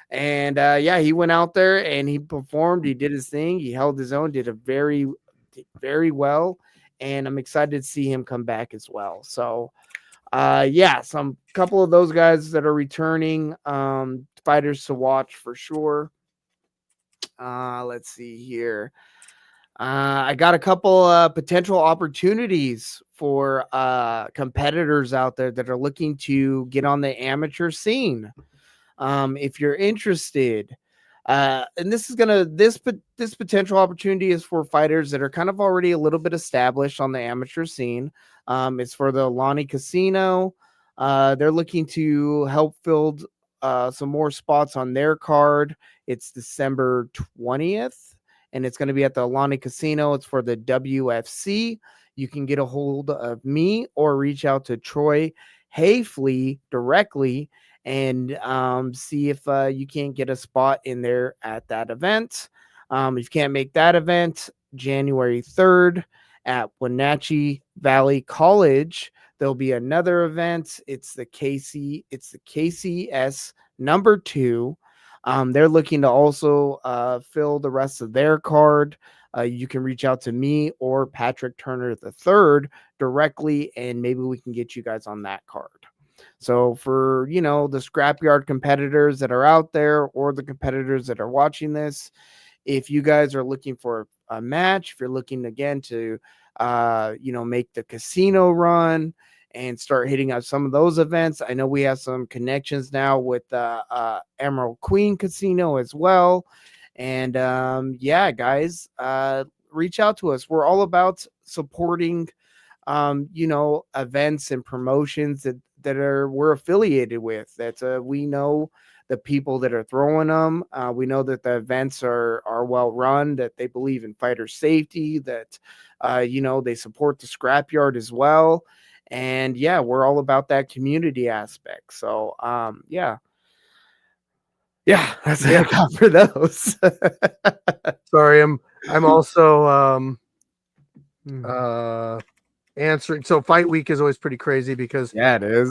And yeah, he went out there and he performed. He did his thing. He held his own. Did very well. And I'm excited to see him come back as well. So yeah, some couple of those guys that are returning, fighters to watch for sure. Let's see here. I got a couple potential opportunities for competitors out there that are looking to get on the amateur scene. If you're interested, and this potential opportunity is for fighters that are kind of already a little bit established on the amateur scene. It's for the Lonnie Casino. They're looking to help fill some more spots on their card. It's December 20th, and it's going to be at the Lonnie Casino. It's for the WFC. You can get a hold of me or reach out to Troy Hayfley directly and see if you can't get a spot in there at that event. If you can't make that event, January 3rd at Wenatchee Valley College, there'll be another event. It's the KCS number 2. They're looking to also fill the rest of their card. You can reach out to me or Patrick Turner III directly, and maybe we can get you guys on that card. So for, the scrapyard competitors that are out there or the competitors that are watching this, if you guys are looking for a match, if you're looking again to, make the casino run and start hitting up some of those events, I know we have some connections now with Emerald Queen Casino as well. And yeah, guys, reach out to us. We're all about supporting events and promotions that we're affiliated with, that we know the people that are throwing them. We know that the events are well run, that they believe in fighter safety, that they support the scrapyard as well. And yeah, we're all about that community aspect. So yeah, that's what I got for those. Sorry, I'm also answering. So fight week is always pretty crazy because yeah, it is.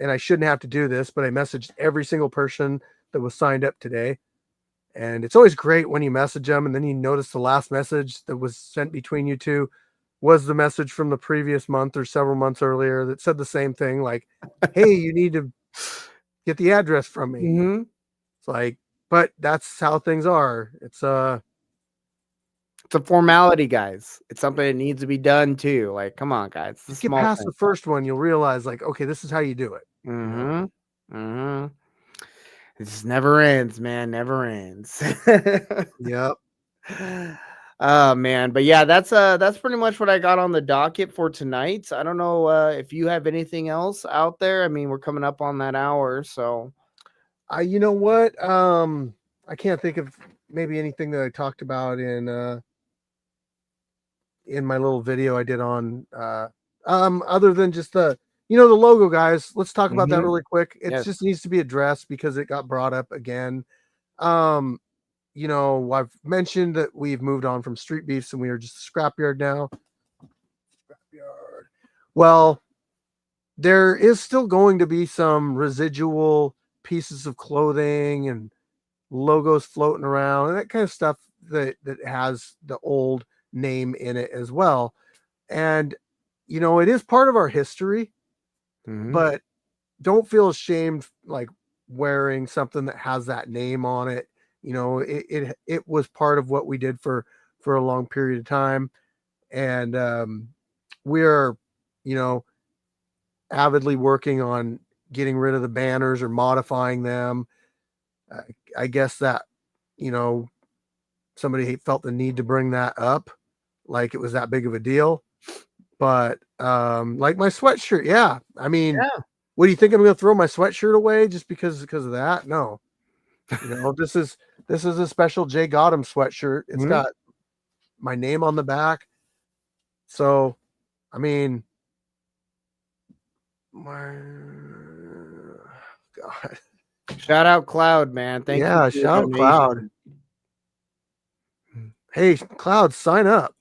I shouldn't have to do this, but I messaged every single person that was signed up today. And it's always great when you message them and then you notice the last message that was sent between you two was the message from the previous month or several months earlier that said the same thing, like, hey, you need to get the address from me. Mm-hmm. It's like, but that's how things are. It's a formality, guys. It's something that needs to be done too. Like, come on, guys. Just get past the first one, you'll realize, like, okay, this is how you do it. It just never ends, man. Never ends. Yep. Oh man, but yeah, that's pretty much what I got on the docket for tonight. I don't know if you have anything else out there. I mean, we're coming up on that hour, so you know what? I can't think of maybe anything that I talked about in my little video I did on other than just the logo, guys. Let's talk about that really quick. It just needs to be addressed because it got brought up again. I've mentioned that we've moved on from street beefs and we are just a scrapyard now. Scrapyard. Well, there is still going to be some residual pieces of clothing and logos floating around and that kind of stuff that has the old name in it as well. And, it is part of our history, but don't feel ashamed like wearing something that has that name on it. It was part of what we did for a long period of time. And we're, avidly working on getting rid of the banners or modifying them. I guess that, somebody felt the need to bring that up, like it was that big of a deal. But like my sweatshirt, yeah. I mean, what do you think I'm going to throw my sweatshirt away just because of that? No. This is a special Jay Gotham sweatshirt. It's got my name on the back. So, I mean, God. Shout out Cloud, man. Thank you. Yeah, shout out Cloud. Hey, Cloud, sign up.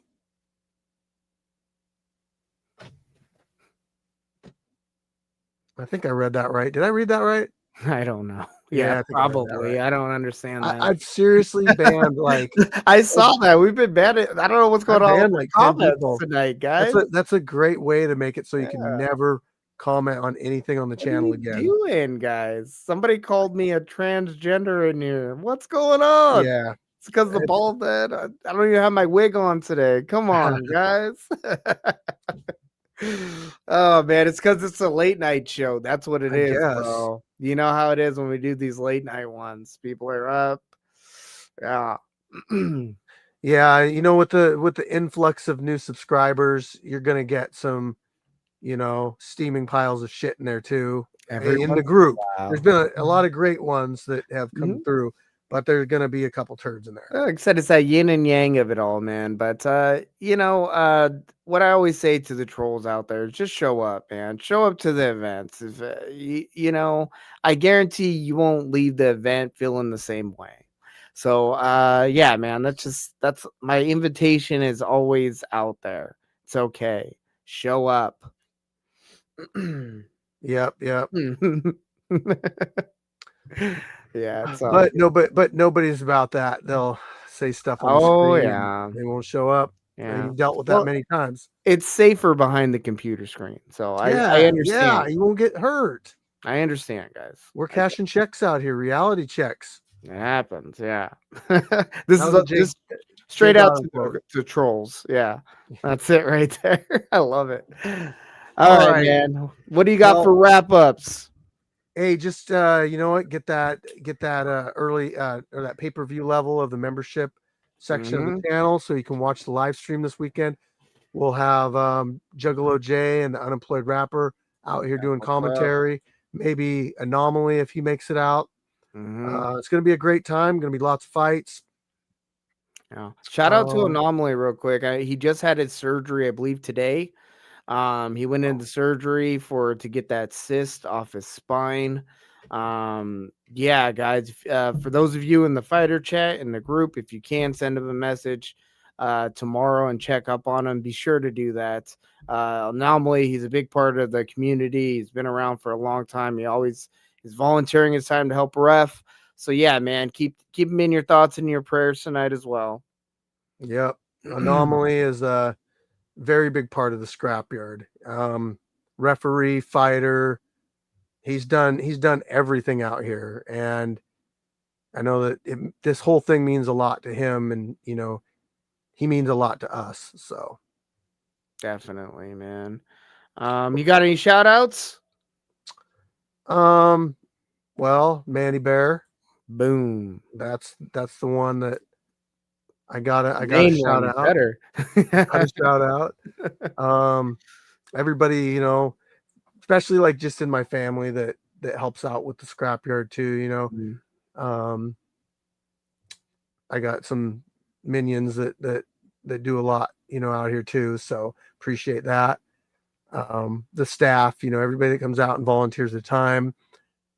I think I read that right. Did I read that right? I don't know. Yeah, probably. I don't understand that. I've seriously banned like I saw that. We've been banned. I don't know what's going on with like comments tonight, guys. That's a great way to make it so you can never comment on anything on the channel again. What are you doing, guys? Somebody called me a transgender in here. What's going on? Yeah. It's because of the bald head. I don't even have my wig on today. Come on, guys. Oh man, it's because it's a late night show. That's what it is, bro. You know how it is when we do these late night ones. People are up. Yeah. Yeah, with the influx of new subscribers, you're gonna get some, steaming piles of shit in there too. In the group. There's been a lot of great ones that have come through, but there's gonna be a couple turds in there. Like I said, it's that yin and yang of it all, man. But what I always say to the trolls out there is just show up, man. Show up to the events. If I guarantee you won't leave the event feeling the same way. So yeah, man, that's my invitation is always out there. It's okay. Show up. Yep. Yeah, but nobody's about that. They'll say stuff on the screen. Yeah, they won't show up. Yeah, you've dealt with that many times. It's safer behind the computer screen, so I understand. Yeah, you won't get hurt. I understand, guys. We're cashing checks out here, reality checks. It happens, yeah. This is just straight out to trolls. Yeah, that's it right there. I love it. All right, man. What do you got for wrap ups? Hey, just you know what? Get that early or that pay-per-view level of the membership section of the channel so you can watch the live stream this weekend. We'll have Juggalo Jay and the Unemployed Rapper out here doing commentary. Maybe Anomaly if he makes it out. It's going to be a great time. Going to be lots of fights. Yeah. Shout out to Anomaly real quick. He just had his surgery, I believe, today. He went into surgery to get that cyst off his spine. Yeah, guys, for those of you in the fighter chat in the group, if you can send him a message tomorrow and check up on him, be sure to do that. Anomaly, he's a big part of the community. He's been around for a long time. He always is volunteering his time to help ref. So yeah, man, keep him in your thoughts and your prayers tonight as well. Yep. Anomaly is a very big part of the scrapyard. Referee, fighter, he's done everything out here, and I know that this whole thing means a lot to him, and he means a lot to us. So definitely, man. You got any shout outs? Well, Manny Bear. Boom. That's the one that I gotta shout out. Better. Gotta shout out. Everybody, especially like just in my family that helps out with the scrapyard too, I got some minions that do a lot, out here too. So appreciate that. The staff, everybody that comes out and volunteers their time,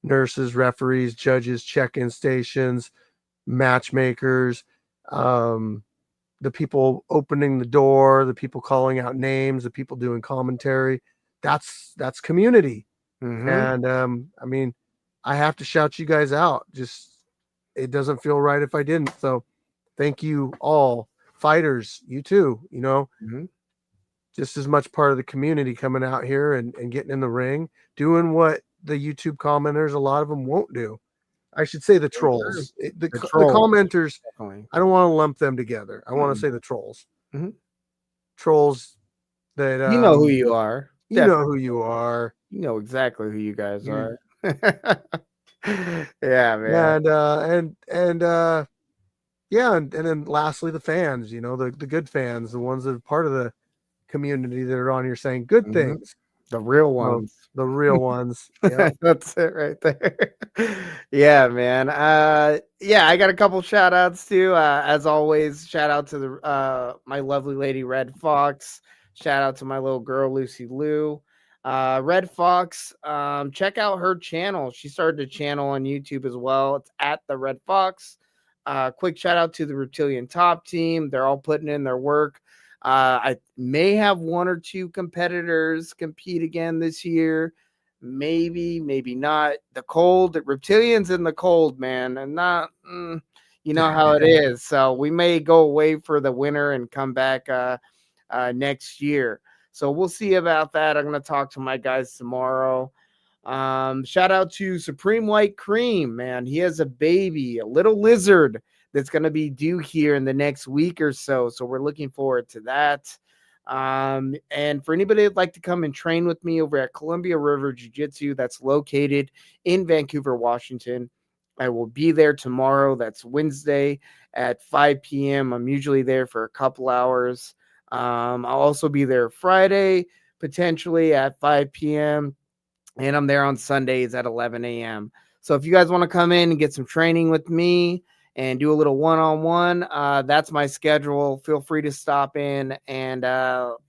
nurses, referees, judges, check-in stations, matchmakers, the people opening the door, the people calling out names, the people doing commentary. That's community. And I mean, I have to shout you guys out. Just it doesn't feel right if I didn't. So thank you all, fighters, you too, just as much part of the community coming out here and getting in the ring, doing what the YouTube commenters, a lot of them won't do. I should say the trolls. The commenters, definitely. I don't want to lump them together. I want to say the trolls. Trolls that you know who you are. You definitely know who you are. You know exactly who you guys are. Yeah, man. And yeah, and then lastly the fans, the good fans, the ones that are part of the community that are on here saying good things. The real ones. The real ones. Yeah. That's it right there. Yeah, man. Yeah, I got a couple shout outs too. As always, shout out to the my lovely lady Red Fox. Shout out to my little girl Lucy Lou. Red Fox, check out her channel. She started a channel on YouTube as well. It's at the Red Fox. Quick shout out to the Reptilian Top Team. They're all putting in their work. I may have one or two competitors compete again this year. Maybe not. The Reptilians in the cold, man, and not, you know how it is. So we may go away for the winter and come back next year. So we'll see about that. I'm going to talk to my guys tomorrow. Shout out to Supreme White Cream, man. He has a baby, a little lizard that's going to be due here in the next week or so. So we're looking forward to that. And for anybody that'd like to come and train with me over at Columbia River Jiu-Jitsu, that's located in Vancouver, Washington, I will be there tomorrow. That's Wednesday at 5 p.m. I'm usually there for a couple hours. I'll also be there Friday, potentially at 5 p.m. And I'm there on Sundays at 11 a.m. So if you guys want to come in and get some training with me and do a little one-on-one, that's my schedule. Feel free to stop in and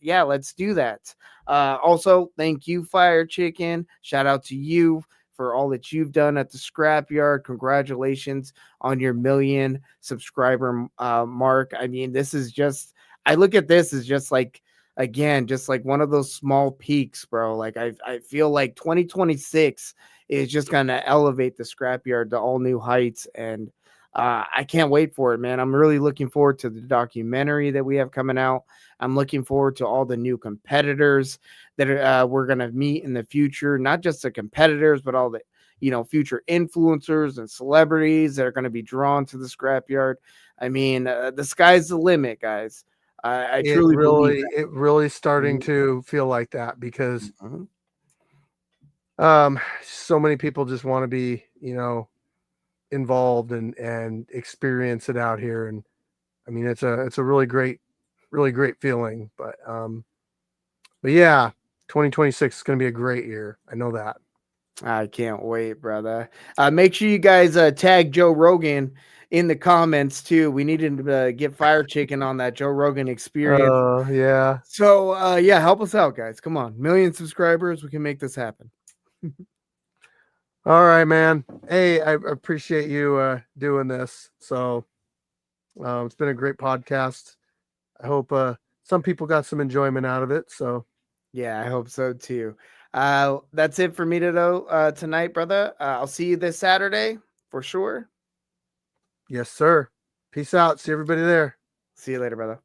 yeah, let's do that. Also, thank you, Fire Chicken. Shout out to you for all that you've done at the Scrapyard. Congratulations on your 1 million subscriber mark. I mean, this is just, I look at this as just like, again, just like one of those small peaks, bro. Like I feel like 2026 is just going to elevate the Scrapyard to all new heights. And I can't wait for it, man. I'm really looking forward to the documentary that we have coming out. I'm looking forward to all the new competitors that we're going to meet in the future, not just the competitors, but all the, future influencers and celebrities that are going to be drawn to the Scrapyard. I mean, the sky's the limit, guys. I truly believe that. It really starting to feel like that because so many people just want to be, involved and experience it out here. And I mean, it's a really great feeling, but yeah, 2026 is going to be a great year. I know that. I can't wait, brother. Make sure you guys tag Joe Rogan in the comments too. We need to get Fire Chicken on that Joe Rogan experience. Oh, yeah. So yeah, help us out, guys. Come on, 1,000,000 subscribers. We can make this happen. All right, man. Hey, I appreciate you doing this. So it's been a great podcast. I hope some people got some enjoyment out of it. So Yeah, I hope so too. That's it for me tonight, brother. I'll see you this Saturday for sure. yes, sir. Peace out. See everybody there. See you later, brother.